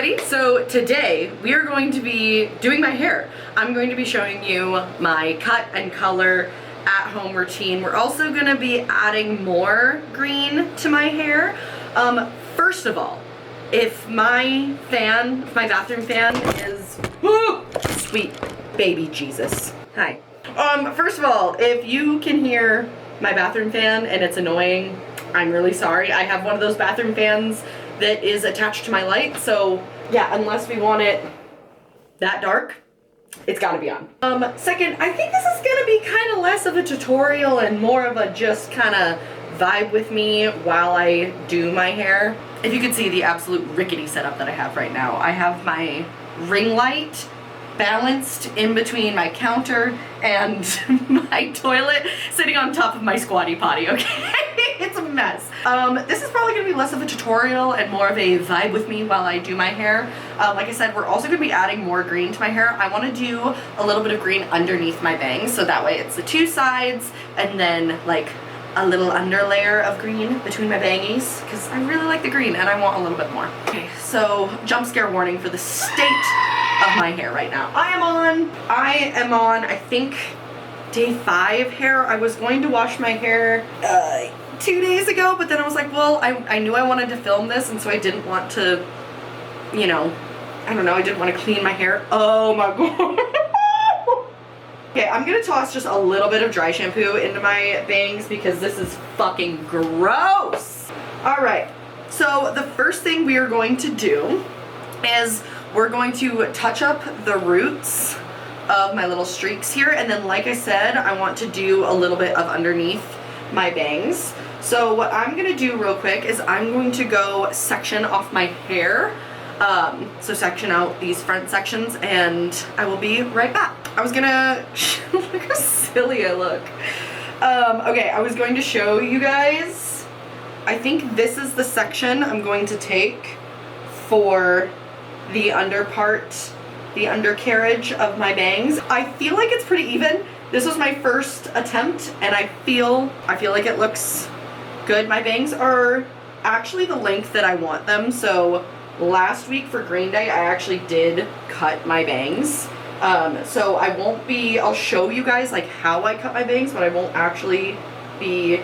everybody. So today we are going to be doing my hair. I'm going to be showing you my cut and color at home routine. We're also going to be adding more green to my hair. First of all, if my bathroom fan is, whoo, sweet baby Jesus. Hi. First of all, if you can hear my bathroom fan and it's annoying, I'm really sorry. I have one of those bathroom fans that is attached to my light, so yeah, unless we want it that dark, it's gotta be on. Second, I think this is gonna be kind of less of a tutorial and more of a just kind of vibe with me while I do my hair. If you could see the absolute rickety setup that I have right now, I have my ring light balanced in between my counter and my toilet, sitting on top of my squatty potty, okay? It's a mess. This is probably gonna be less of a tutorial and more of a vibe with me while I do my hair. Like I said, we're also gonna be adding more green to my hair. I wanna do a little bit of green underneath my bangs, so that way it's the two sides and then like a little underlayer of green between my bangies, because I really like the green and I want a little bit more. Okay, so jump scare warning for the state of my hair right now. I am on, I think, day 5 hair. I was going to wash my hair 2 days ago, but then I was like, well, I knew I wanted to film this, and so I didn't want to, you know, I don't know, I didn't want to clean my hair. Oh my god. Okay, I'm gonna toss just a little bit of dry shampoo into my bangs because this is fucking gross. All right, so the first thing we are going to do is we're going to touch up the roots of my little streaks here, and then like I said, I want to do a little bit of underneath my bangs. So what I'm gonna do real quick is I'm going to go section off my hair. So section out these front sections, and I will be right back. I was gonna, look how silly I look. Okay, I was going to show you guys, I think this is the section I'm going to take for the under part, the undercarriage of my bangs. I feel like it's pretty even. This was my first attempt, and I feel like it looks good. My bangs are actually the length that I want them, so last week for Green Day, I actually did cut my bangs. So I'll show you guys like how I cut my bangs, but I won't actually be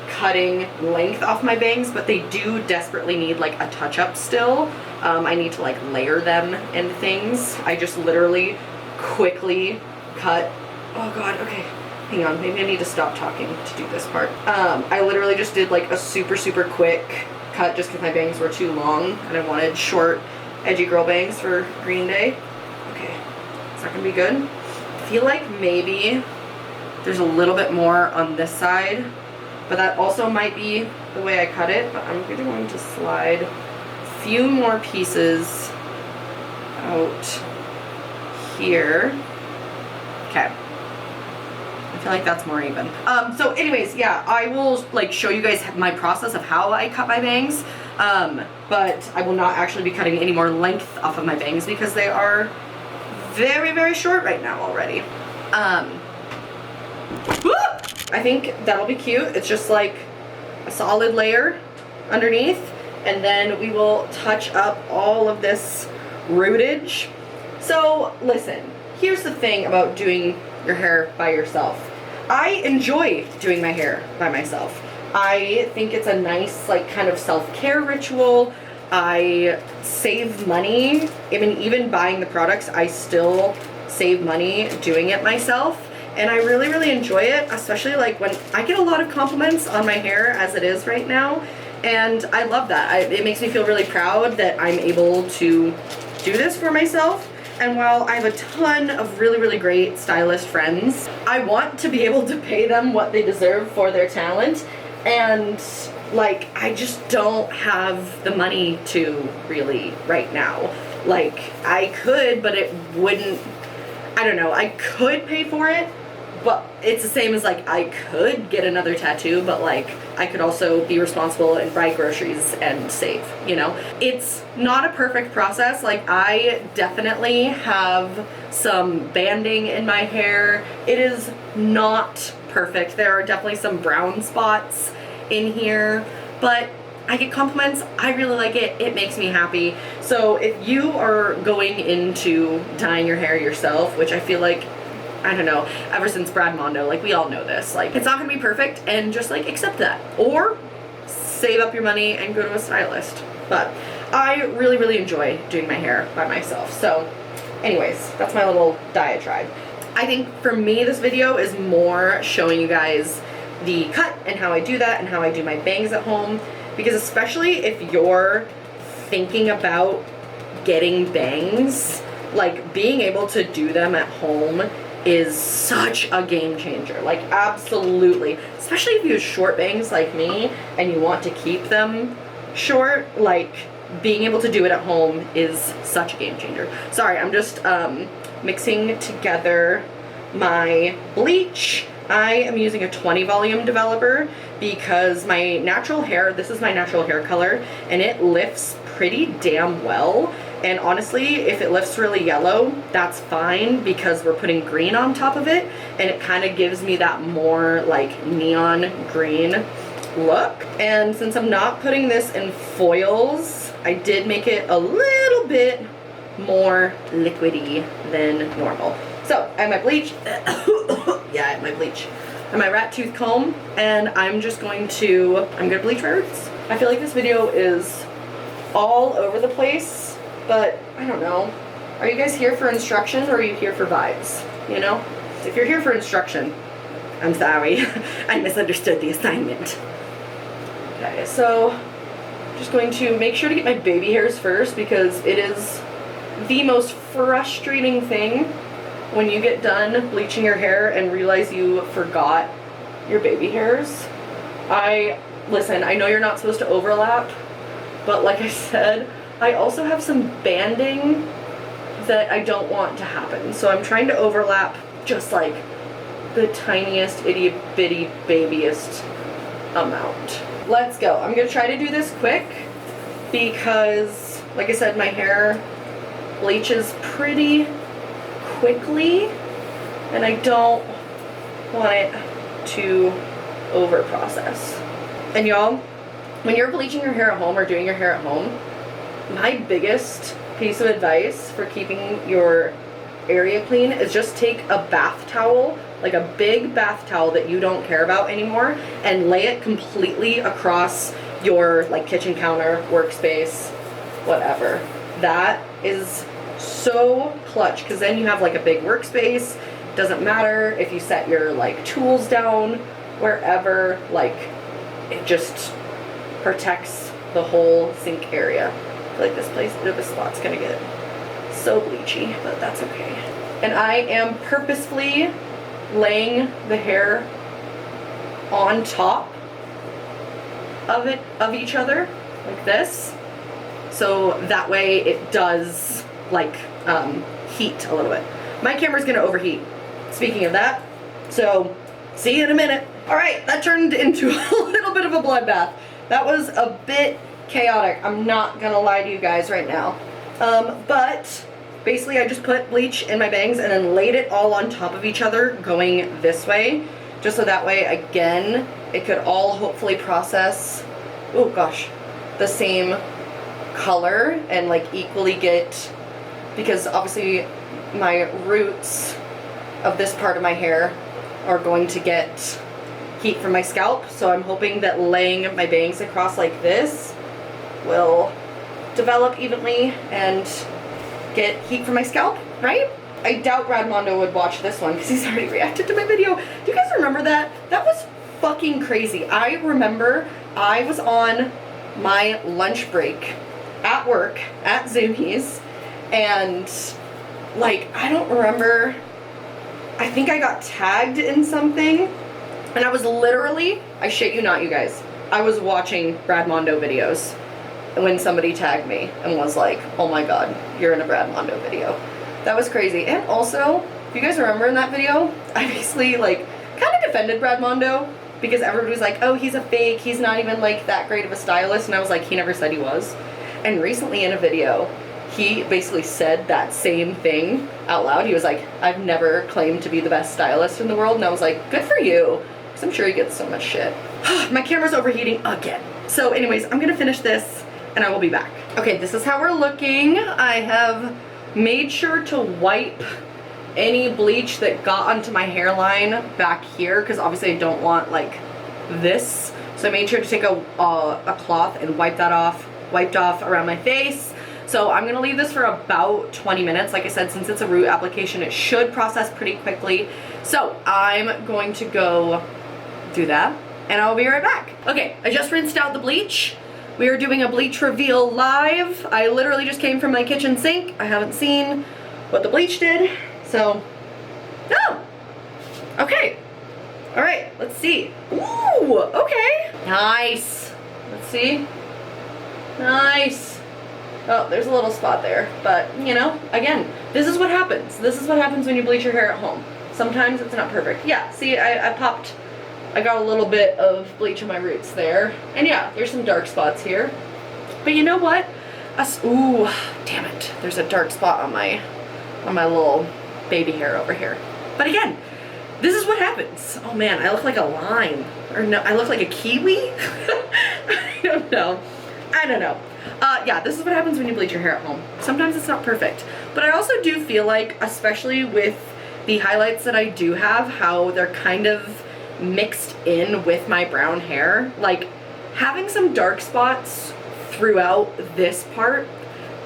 cutting length off my bangs, but they do desperately need like a touch-up still. I need to like layer them and things. I just literally quickly cut, oh god, okay, hang on, maybe I need to stop talking to do this part. I literally just did like a super quick cut just because my bangs were too long and I wanted short, edgy girl bangs for Green Day. Okay, is that gonna be good? I feel like maybe there's a little bit more on this side, but that also might be the way I cut it, but I'm going to slide a few more pieces out here. Okay. I feel like that's more even. So anyways, yeah, I will like show you guys my process of how I cut my bangs, but I will not actually be cutting any more length off of my bangs because they are very short right now already. I think that'll be cute. It's just like a solid layer underneath, and then we will touch up all of this rootage. So listen, here's the thing about doing your hair by yourself. I enjoy doing my hair by myself. I think it's a nice like kind of self-care ritual. I save money. I mean, even buying the products, I still save money doing it myself. And I really enjoy it, especially like when I get a lot of compliments on my hair as it is right now. And I love that. It makes me feel really proud that I'm able to do this for myself. And while I have a ton of really great stylist friends, I want to be able to pay them what they deserve for their talent. And like, I just don't have the money to really right now. Like, I could, but it wouldn't, I don't know, I could pay for it, but it's the same as like, I could get another tattoo, but like, I could also be responsible and buy groceries and save, you know? It's not a perfect process. Like, I definitely have some banding in my hair. It is not perfect. There are definitely some brown spots in here, but I get compliments, I really like it, it makes me happy. So if you are going into dyeing your hair yourself, which I feel like, I don't know, ever since Brad Mondo, like we all know this, like it's not gonna be perfect, and just like accept that. Or save up your money and go to a stylist. But I really, really enjoy doing my hair by myself. So anyways, that's my little diatribe. I think for me, this video is more showing you guys the cut and how I do that and how I do my bangs at home. Because especially if you're thinking about getting bangs, like being able to do them at home is such a game changer. Like absolutely. Especially if you have short bangs like me and you want to keep them short, like being able to do it at home is such a game changer. Sorry, I'm just mixing together my bleach. I am using a 20 volume developer because my natural hair, this is my natural hair color, and it lifts pretty damn well. And honestly, if it lifts really yellow, that's fine because we're putting green on top of it, and it kind of gives me that more like neon green look. And since I'm not putting this in foils, I did make it a little bit more liquidy than normal. So I have my bleach. Yeah, I have my bleach. And my rat tooth comb, and I'm gonna bleach my roots. I feel like this video is all over the place, but I don't know. Are you guys here for instruction or are you here for vibes? You know? If you're here for instruction, I'm sorry. I misunderstood the assignment. Okay, so I'm just going to make sure to get my baby hairs first because it is the most frustrating thing when you get done bleaching your hair and realize you forgot your baby hairs. Listen, I know you're not supposed to overlap, but like I said, I also have some banding that I don't want to happen. So I'm trying to overlap just like the tiniest itty bitty babyest amount. Let's go. I'm gonna try to do this quick because, like I said, my hair bleaches pretty quickly and I don't want it to over process. And y'all, when you're bleaching your hair at home or doing your hair at home, my biggest piece of advice for keeping your area clean is just take a bath towel, like a big bath towel that you don't care about anymore, and lay it completely across your like kitchen counter, workspace, whatever. That is so clutch because then you have like a big workspace. Doesn't matter if you set your like tools down wherever, like it just protects the whole sink area. I feel like this spot's gonna get so bleachy, but that's okay. And I am purposefully laying the hair on top of each other like this, so that way it does like heat a little bit. My camera's gonna overheat, speaking of that, so see you in a minute. All right, that turned into a little bit of a bloodbath. That was a bit chaotic, I'm not gonna lie to you guys right now. But basically I just put bleach in my bangs and then laid it all on top of each other going this way, just so that way, again, it could all hopefully process, oh gosh, the same color and like equally get, because obviously my roots of this part of my hair are going to get heat from my scalp, so I'm hoping that laying my bangs across like this will develop evenly and get heat from my scalp, right? I doubt Brad Mondo would watch this one because he's already reacted to my video. Do you guys remember that? That was fucking crazy. I remember I was on my lunch break at work at Zoomies, and like I don't remember, I think I got tagged in something, and I was literally, I shit you not you guys, I was watching Brad Mondo videos when somebody tagged me and was like, oh my god, you're in a Brad Mondo video. That was crazy. And also, if you guys remember in that video, I basically like kind of defended Brad Mondo because everybody was like, oh, he's a fake, he's not even like that great of a stylist, and I was like, he never said he was. And recently in a video, he basically said that same thing out loud. He was like, I've never claimed to be the best stylist in the world, and I was like, good for you, because I'm sure he gets so much shit. My camera's overheating again. So anyways, I'm gonna finish this and I will be back. Okay, this is how we're looking. I have made sure to wipe any bleach that got onto my hairline back here, because obviously I don't want like this. So I made sure to take a cloth and wipe that off, wiped off around my face. So I'm gonna leave this for about 20 minutes. Like I said, since it's a root application, it should process pretty quickly. So I'm going to go do that and I'll be right back. Okay, I just rinsed out the bleach. We are doing a bleach reveal live. I literally just came from my kitchen sink. I haven't seen what the bleach did. So, oh, okay. All right, let's see. Ooh, okay. Nice. Let's see. Nice. Oh, there's a little spot there, but you know, again, this is what happens. This is what happens when you bleach your hair at home. Sometimes it's not perfect. Yeah, see, I got a little bit of bleach in my roots there. And yeah, there's some dark spots here. But you know what? Ooh, damn it. There's a dark spot on my little baby hair over here. But again, this is what happens. Oh man, I look like a lime. Or no, I look like a kiwi? I don't know. Yeah, this is what happens when you bleach your hair at home. Sometimes it's not perfect. But I also do feel like, especially with the highlights that I do have, how they're kind of mixed in with my brown hair. Like, having some dark spots throughout this part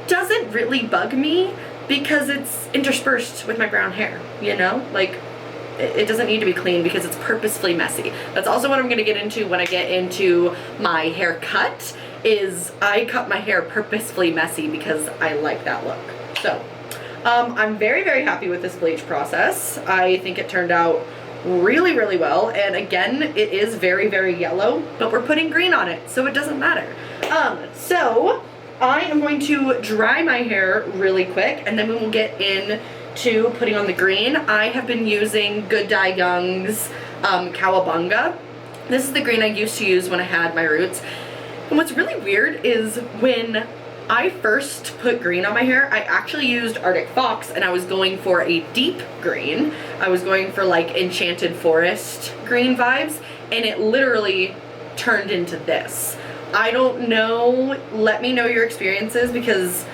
doesn't really bug me, because it's interspersed with my brown hair, you know? Like, it doesn't need to be clean because it's purposefully messy. That's also what I'm gonna get into when I get into my haircut, is I cut my hair purposefully messy because I like that look. So, I'm very, very happy with this bleach process. I think it turned out really, really well. And again, it is very, very yellow, but we're putting green on it, so it doesn't matter. So I am going to dry my hair really quick, and then we will get into putting on the green. I have been using Good Dye Young's Cowabunga. This is the green I used to use when I had my roots. And what's really weird is when I first put green on my hair, I actually used Arctic Fox, and I was going for a deep green. I was going for like Enchanted Forest green vibes, and it literally turned into this. I don't know, let me know your experiences, because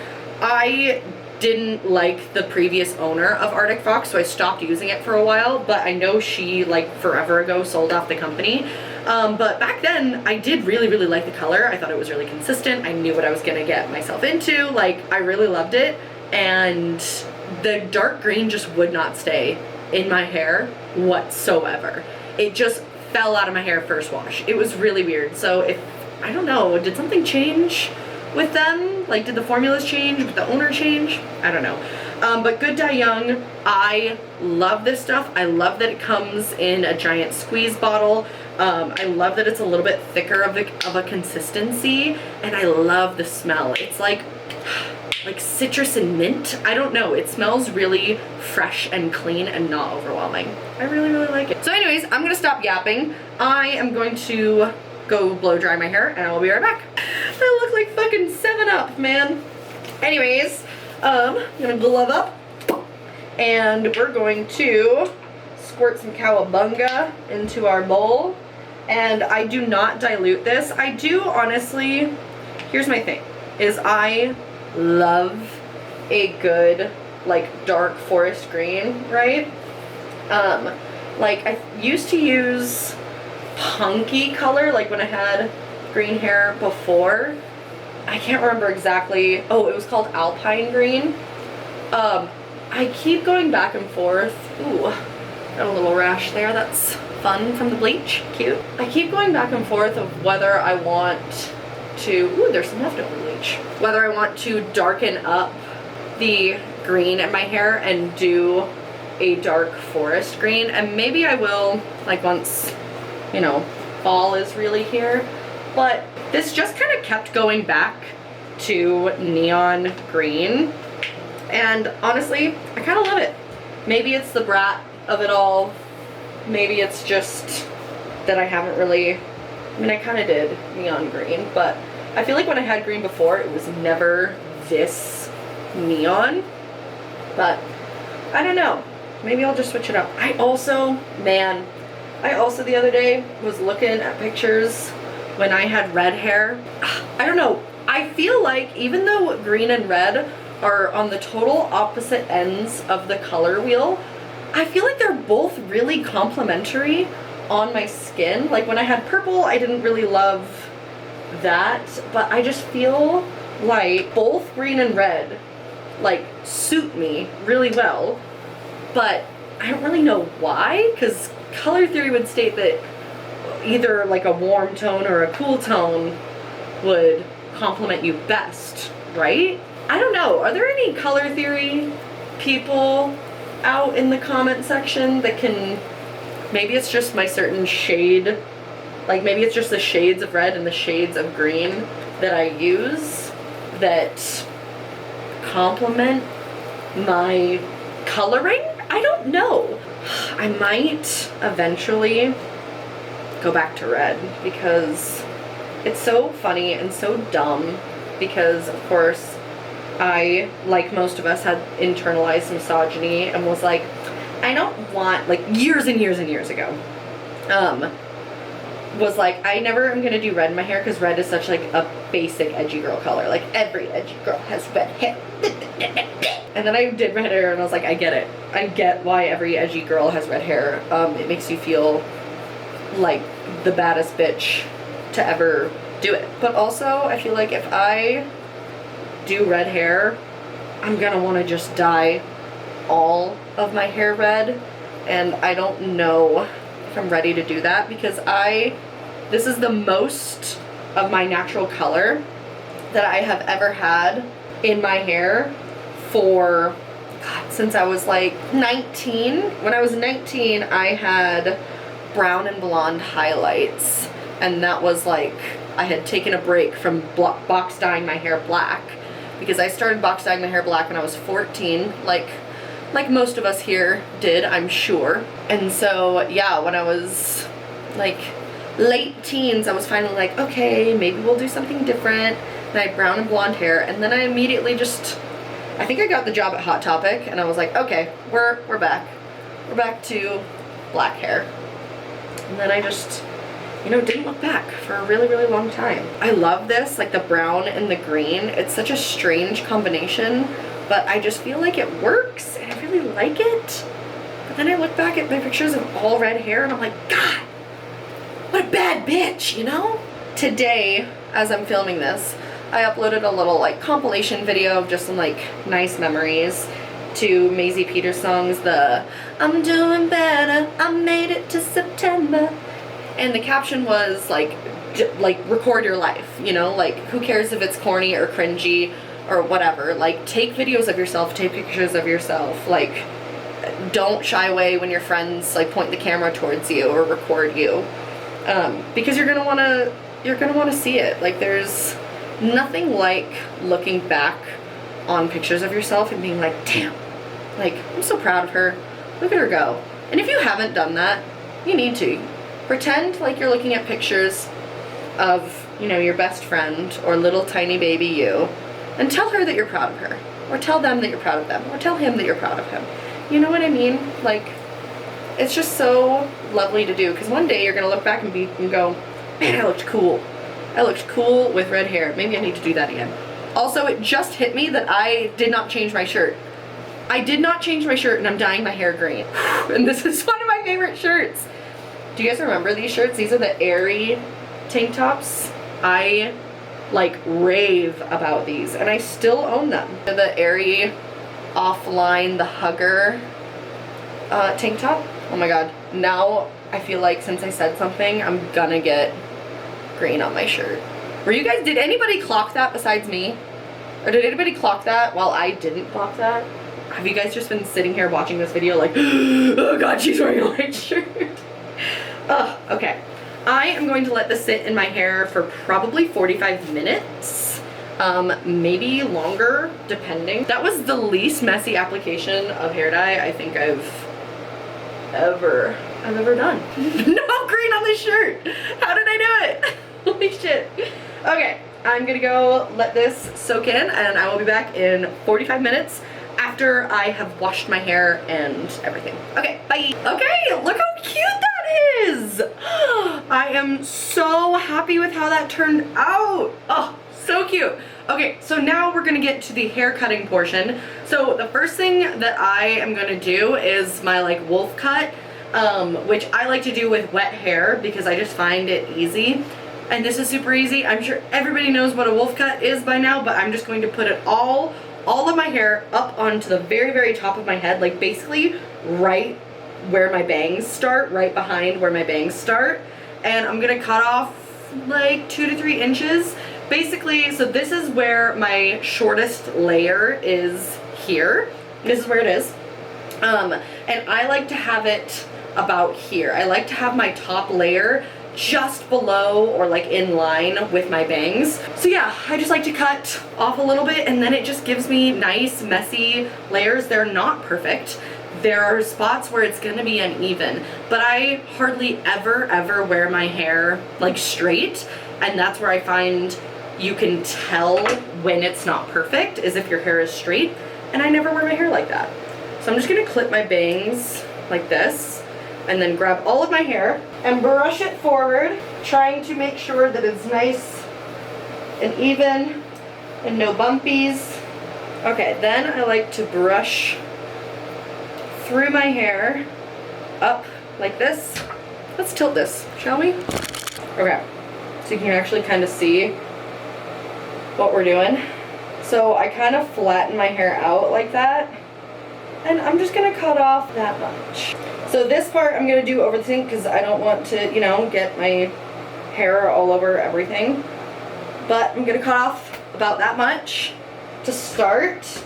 I didn't like the previous owner of Arctic Fox, so I stopped using it for a while, but I know she like forever ago sold off the company. But back then I did really, really like the color. I thought it was really consistent. I knew what I was gonna get myself into. Like, I really loved it, and the dark green just would not stay in my hair whatsoever. It just fell out of my hair first wash. It was really weird. So I don't know, did something change with them? Like, did the formulas change? Did the owner change? I don't know. But Good Dye Young, I love this stuff. I love that it comes in a giant squeeze bottle. I love that it's a little bit thicker of a consistency, and I love the smell. It's like citrus and mint. I don't know, it smells really fresh and clean and not overwhelming. I really, really like it. So anyways, I'm gonna stop yapping. I am going to go blow dry my hair, and I will be right back. I look like fucking 7-Up, man. Anyways, I'm gonna glove up, and we're going to squirt some Cowabunga into our bowl. And I do not dilute this. I do honestly, here's my thing, is I love a good like dark forest green, right? Like I used to use punky color, like when I had green hair before. I can't remember exactly. Oh, it was called Alpine Green. I keep going back and forth. Ooh, got a little rash there. That's fun from the bleach. Cute. I keep going back and forth of whether I want to, ooh, there's some leftover bleach. Whether I want to darken up the green in my hair and do a dark forest green. And maybe I will, like, once, you know, fall is really here. But this just kind of kept going back to neon green. And honestly, I kind of love it. Maybe it's the brat of it all. Maybe it's just that I haven't really, I mean, I kind of did neon green, but I feel like when I had green before, it was never this neon. But I don't know. Maybe I'll just switch it up. I also the other day was looking at pictures when I had red hair. I don't know. I feel like even though green and red are on the total opposite ends of the color wheel, I feel like they're both really complementary on my skin. Like when I had purple, I didn't really love that, but I just feel like both green and red like suit me really well, but I don't really know why, because color theory would state that either like a warm tone or a cool tone would complement you best, right? I don't know. Are there any color theory people out in the comment section that can, maybe it's just my certain shade, like maybe it's just the shades of red and the shades of green that I use that complement my coloring? I don't know. I might eventually go back to red because it's so funny and so dumb, because of course I, like most of us, had internalized misogyny and was like, I don't want, like years and years and years ago, was like, I never am gonna do red in my hair because red is such like a basic edgy girl color. Like every edgy girl has red hair. And then I did red hair and I was like, I get it. I get why every edgy girl has red hair. It makes you feel like the baddest bitch to ever do it. But also I feel like if I do red hair, I'm gonna want to just dye all of my hair red, and I don't know if I'm ready to do that because this is the most of my natural color that I have ever had in my hair for, God, since I was like 19. When I was 19, I had brown and blonde highlights, and that was like, I had taken a break from box dyeing my hair black, because I started box dyeing my hair black when I was 14, like most of us here did, I'm sure. And so yeah, when I was like late teens, I was finally like, okay, maybe we'll do something different. And I had brown and blonde hair, and then I immediately just, I think I got the job at Hot Topic, and I was like, okay, we're back. We're back to black hair. And then I just, you know, didn't look back for a really, really long time. I love this, like the brown and the green. It's such a strange combination, but I just feel like it works, and I really like it. But then I look back at my pictures of all red hair, and I'm like, God, what a bad bitch, you know? Today, as I'm filming this, I uploaded a little like compilation video of just some like nice memories to Maisie Peters' songs, the I'm doing better, I made it to September. And the caption was like record your life, you know, like who cares if it's corny or cringy or whatever, like take videos of yourself, take pictures of yourself, like don't shy away when your friends like point the camera towards you or record you, because you're gonna want to see it. Like there's nothing like looking back on pictures of yourself and being like, damn, like I'm so proud of her, look at her go. And if you haven't done that, you need to. Pretend like you're looking at pictures of, you know, your best friend or little tiny baby you, and tell her that you're proud of her, or tell them that you're proud of them, or tell him that you're proud of him. You know what I mean? Like, it's just so lovely to do, because one day you're gonna look back and go, man, I looked cool. I looked cool with red hair. Maybe I need to do that again. Also, it just hit me that I did not change my shirt. I did not change my shirt, and I'm dyeing my hair green. And this is one of my favorite shirts. Do you guys remember these shirts? These are the Airy tank tops. I like rave about these, and I still own them. They're the Airy Offline, the Hugger tank top. Oh my god. Now I feel like since I said something, I'm gonna get green on my shirt. Did anybody clock that besides me? Or did anybody clock that while I didn't clock that? Have you guys just been sitting here watching this video like, oh god, she's wearing a white shirt? Ugh, okay. I am going to let this sit in my hair for probably 45 minutes. Maybe longer, depending. That was the least messy application of hair dye I think I've ever done. No green on this shirt! How did I do it? Holy shit. Okay, I'm gonna go let this soak in, and I will be back in 45 minutes after I have washed my hair and everything. Okay, bye. Okay, look how cute that is! I am so happy with how that turned out. Oh, so cute. Okay, so now we're gonna get to the hair cutting portion. So the first thing that I am gonna do is my like wolf cut, which I like to do with wet hair because I just find it easy. And this is super easy. I'm sure everybody knows what a wolf cut is by now, but I'm just going to put it all of my hair up onto the very, very top of my head, like basically right where my bangs start, right behind where my bangs start. And I'm gonna cut off like 2 to 3 inches. Basically, so this is where my shortest layer is here. This is where it is. And I like to have it about here. I like to have my top layer just below or like in line with my bangs. So yeah, I just like to cut off a little bit and then it just gives me nice messy layers. They're not perfect. There are spots where it's gonna be uneven, but I hardly ever wear my hair like straight, and that's where I find you can tell when it's not perfect is if your hair is straight, and I never wear my hair like that. So I'm just gonna clip my bangs like this and then grab all of my hair and brush it forward, trying to make sure that it's nice and even and no bumpies. Okay, then I like to brush through my hair up like this. Let's tilt this, shall we? Okay, so you can actually kind of see what we're doing. So I kind of flatten my hair out like that, and I'm just gonna cut off that much. So this part I'm gonna do over the sink because I don't want to, you know, get my hair all over everything. But I'm gonna cut off about that much to start.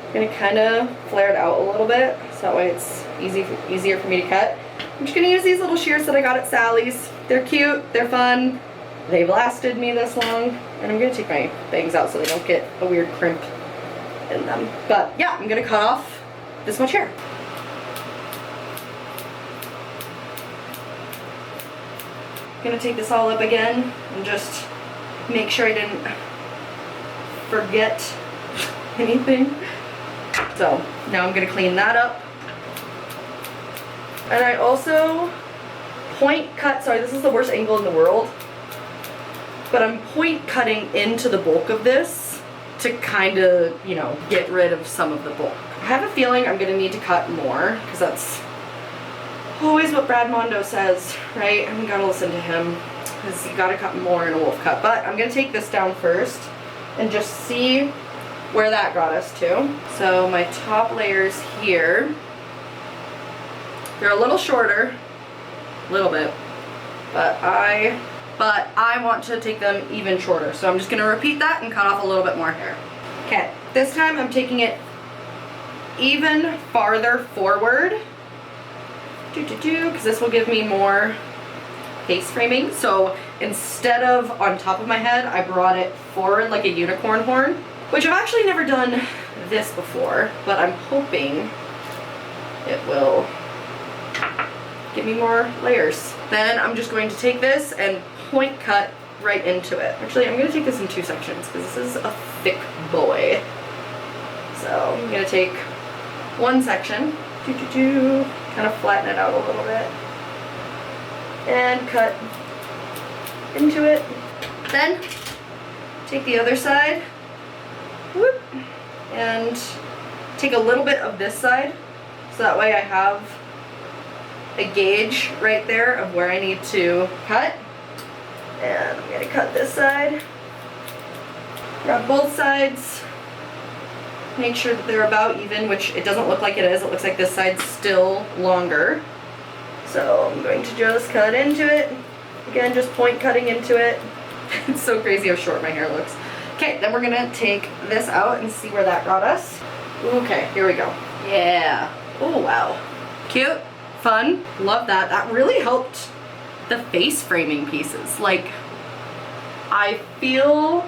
I'm gonna kind of flare it out a little bit so that way it's easier for me to cut. I'm just gonna use these little shears that I got at Sally's. They're cute, they're fun, they've lasted me this long, and I'm gonna take my bangs out so they don't get a weird crimp in them. But yeah, I'm gonna cut off this much hair. I'm gonna take this all up again and just make sure I didn't forget anything. So now I'm gonna clean that up. And I also point cut, sorry, this is the worst angle in the world, but I'm point cutting into the bulk of this to kind of, you know, get rid of some of the bulk. I have a feeling I'm gonna need to cut more because that's always what Brad Mondo says, right? And we gotta listen to him because you gotta cut more in a wolf cut. But I'm gonna take this down first and just see where that got us to. So my top layers here, they're a little shorter, a little bit, but I want to take them even shorter. So I'm just gonna repeat that and cut off a little bit more hair. Okay, this time I'm taking it even farther forward, because this will give me more face framing. So instead of on top of my head, I brought it forward like a unicorn horn, which I've actually never done this before, but I'm hoping it will give me more layers. Then I'm just going to take this and point cut right into it. Actually, I'm going to take this in 2 sections because this is a thick boy. So I'm going to take one section, kind of flatten it out a little bit, and cut into it. Then take the other side, whoop, and take a little bit of this side, so that way I have a gauge right there of where I need to cut. And I'm going to cut this side, grab both sides, make sure that they're about even, which it doesn't look like it is. It looks like this side's still longer. So I'm going to just cut into it. Again, just point cutting into it. It's so crazy how short my hair looks. Okay, then we're gonna take this out and see where that got us. Okay, here we go. Yeah. Oh, wow. Cute, fun, love that. That really helped the face framing pieces. Like, I feel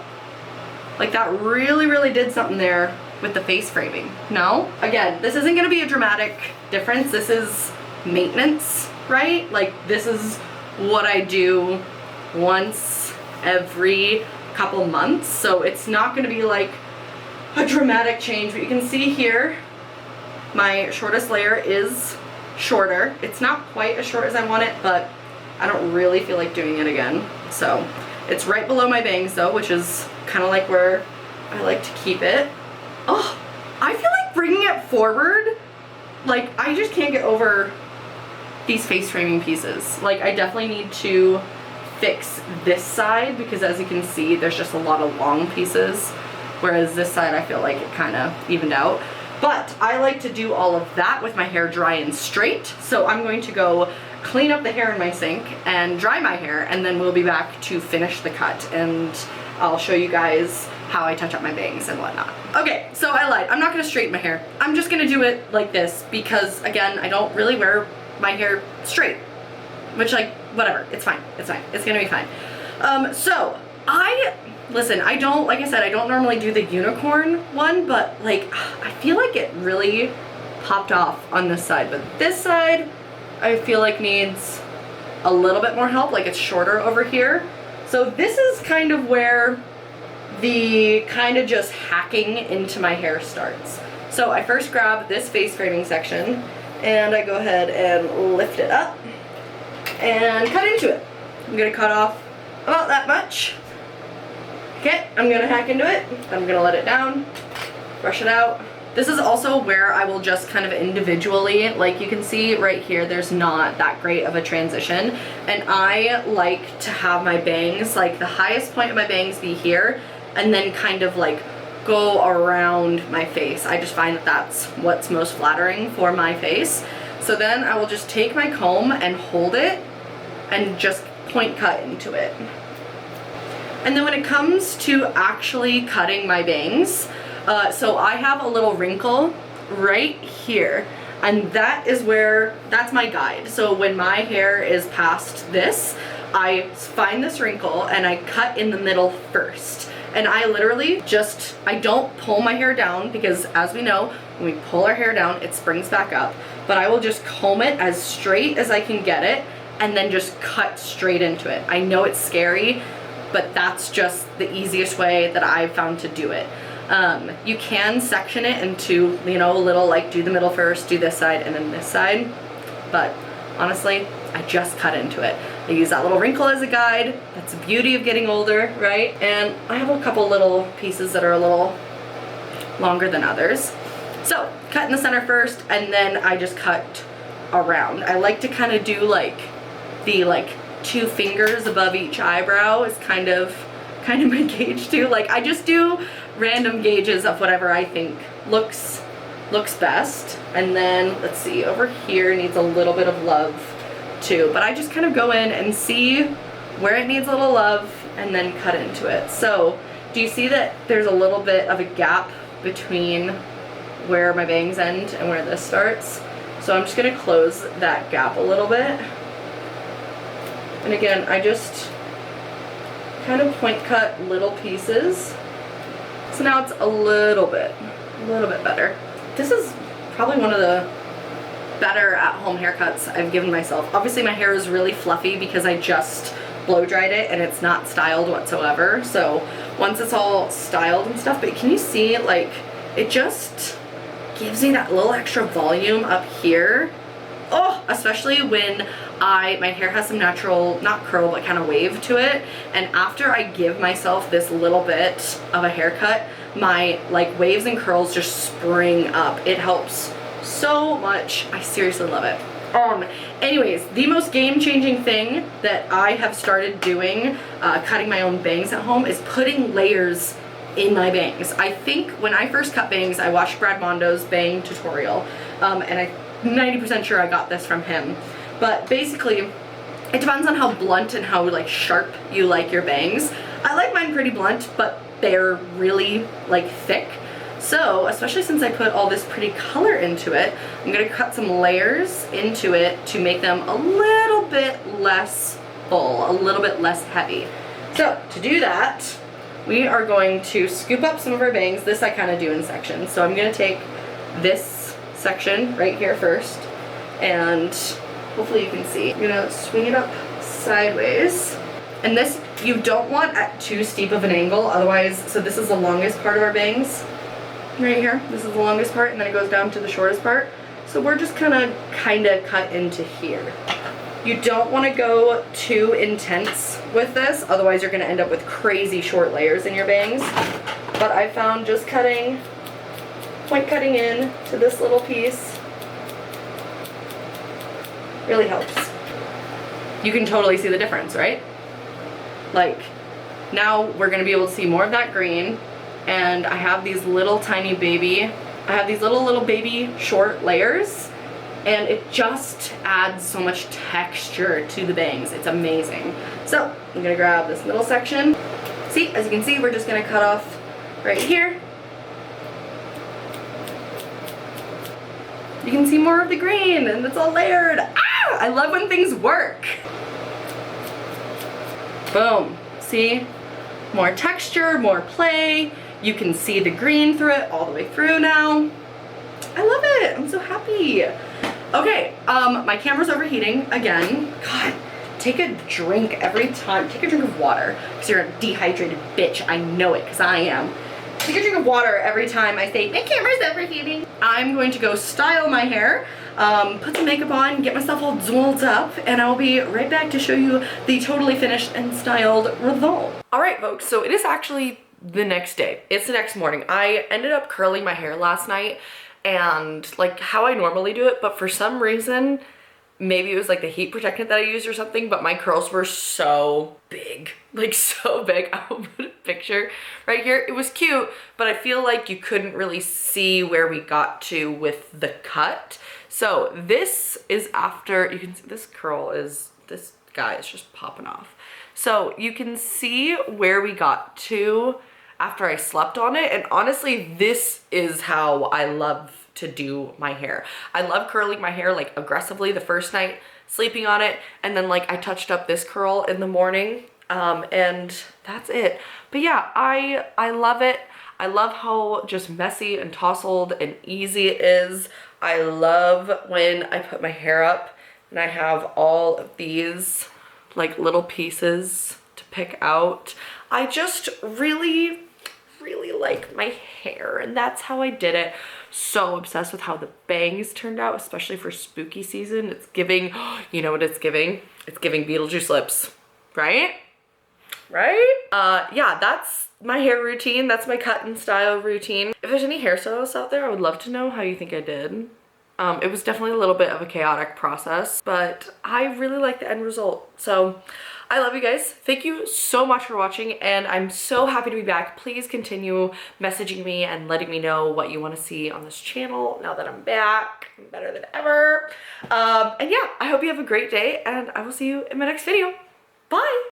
like that really did something there with the face framing. No? Again, this isn't gonna be a dramatic difference. This is maintenance, right? Like, this is what I do once every couple months, so it's not gonna be like a dramatic change. But you can see here, my shortest layer is shorter. It's not quite as short as I want it, but I don't really feel like doing it again. So it's right below my bangs though, which is kind of like where I like to keep it. Oh, I feel like bringing it forward, like I just can't get over these face framing pieces. Like I definitely need to fix this side because as you can see, there's just a lot of long pieces. Whereas this side, I feel like it kind of evened out. But I like to do all of that with my hair dry and straight. So I'm going to go clean up the hair in my sink and dry my hair, and then we'll be back to finish the cut, and I'll show you guys how I touch up my bangs and whatnot. Okay, so I lied. I'm not gonna straighten my hair. I'm just gonna do it like this because, again, I don't really wear my hair straight. Which, like, whatever. It's fine. It's fine. It's gonna be fine. Listen, I don't, like I said, I don't normally do the unicorn one, but, like, I feel like it really popped off on this side. But this side, I feel like needs a little bit more help, like it's shorter over here. So this is kind of where the kind of just hacking into my hair starts. So I first grab this face framing section and I go ahead and lift it up and cut into it. I'm gonna cut off about that much. Okay, I'm gonna hack into it. I'm gonna let it down, brush it out. This is also where I will just kind of individually, like you can see right here, there's not that great of a transition. And I like to have my bangs, like the highest point of my bangs be here, and then kind of like go around my face. I just find that that's what's most flattering for my face. So then I will just take my comb and hold it and just point cut into it. And then when it comes to actually cutting my bangs, so I have a little wrinkle right here, and that is where, that's my guide. So when my hair is past this, I find this wrinkle and I cut in the middle first. And I literally just, I don't pull my hair down because as we know, when we pull our hair down, it springs back up. But I will just comb it as straight as I can get it and then just cut straight into it. I know it's scary, but that's just the easiest way that I've found to do it. You can section it into, you know, a little, like do the middle first, do this side, and then this side. But honestly, I just cut into it. I use that little wrinkle as a guide. That's the beauty of getting older, right? And I have a couple little pieces that are a little longer than others. So, cut in the center first, and then I just cut around. I like to kind of do like the two fingers above each eyebrow is kind of my gauge too. Like I just do random gauges of whatever I think looks best. And then let's see, over here needs a little bit of love too, but I just kind of go in and see where it needs a little love and then cut into it. So do you see that there's a little bit of a gap between where my bangs end and where this starts? So I'm just gonna close that gap a little bit. And again, I just kind of point cut little pieces. So now it's a little bit better. This is probably one of the better at-home haircuts I've given myself. Obviously my hair is really fluffy because I just blow dried it and it's not styled whatsoever. So once it's all styled and stuff, but can you see, like, it just gives me that little extra volume up here. Oh, especially when my hair has some natural, not curl, but kind of wave to it. And after I give myself this little bit of a haircut, my like waves and curls just spring up. It helps so much. I seriously love it. Anyways, the most game-changing thing that I have started doing, cutting my own bangs at home, is putting layers in my bangs. I think when I first cut bangs, I watched Brad Mondo's bang tutorial, and I'm 90% sure I got this from him. But basically, it depends on how blunt and how like sharp you like your bangs. I like mine pretty blunt, but they're really like thick. So, especially since I put all this pretty color into it, I'm gonna cut some layers into it to make them a little bit less full, a little bit less heavy. So, to do that, we are going to scoop up some of our bangs. This I kind of do in sections. So I'm gonna take this section right here first, and hopefully you can see. I'm gonna swing it up sideways. And this, you don't want at too steep of an angle, otherwise, so this is the longest part of our bangs. Right here, this is the longest part, and then it goes down to the shortest part. So we're just kind of cut into here. You don't want to go too intense with this, otherwise you're going to end up with crazy short layers in your bangs. But I found just point cutting in to this little piece really helps. You can totally see the difference, right? Like, now we're going to be able to see more of that green, and I have these little tiny baby, little baby short layers, and it just adds so much texture to the bangs. It's amazing. So I'm gonna grab this middle section. See, as you can see, we're just gonna cut off right here. You can see more of the green, and it's all layered. Ah! I love when things work. Boom. See? More texture, more play. You can see the green through it all the way through now. I love it. I'm so happy. Okay, my camera's overheating again. God, take a drink every time. Take a drink of water, because you're a dehydrated bitch. I know it, because I am. Take a drink of water every time I say, my camera's overheating. I'm going to go style my hair, put some makeup on, get myself all dolled up, and I'll be right back to show you the totally finished and styled result. All right, folks, so it is actually the next day. It's the next morning. I ended up curling my hair last night, and like how I normally do it, but for some reason, maybe it was like the heat protectant that I used or something, but my curls were so big, like so big. I'll put a picture right here. It was cute, but I feel like you couldn't really see where we got to with the cut. So this is after, you can see this this guy is just popping off. So you can see where we got to after I slept on it, and honestly, this is how I love to do my hair. I love curling my hair like aggressively the first night, sleeping on it, and then like I touched up this curl in the morning, and that's it. But yeah, I love it. I love how just messy and tousled and easy it is. I love when I put my hair up and I have all of these like little pieces to pick out. I just really like my hair, and that's how I did it. So obsessed with how the bangs turned out, especially for spooky season. It's giving, you know what it's giving? It's giving Beetlejuice lips, right? Yeah, that's my hair routine. That's my cut and style routine. If there's any hairstylists out there, I would love to know how you think I did. It was definitely a little bit of a chaotic process, but I really like the end result. So I love you guys. Thank you so much for watching, and I'm so happy to be back. Please continue messaging me and letting me know what you want to see on this channel now that I'm back. I'm better than ever. And yeah, I hope you have a great day, and I will see you in my next video. Bye!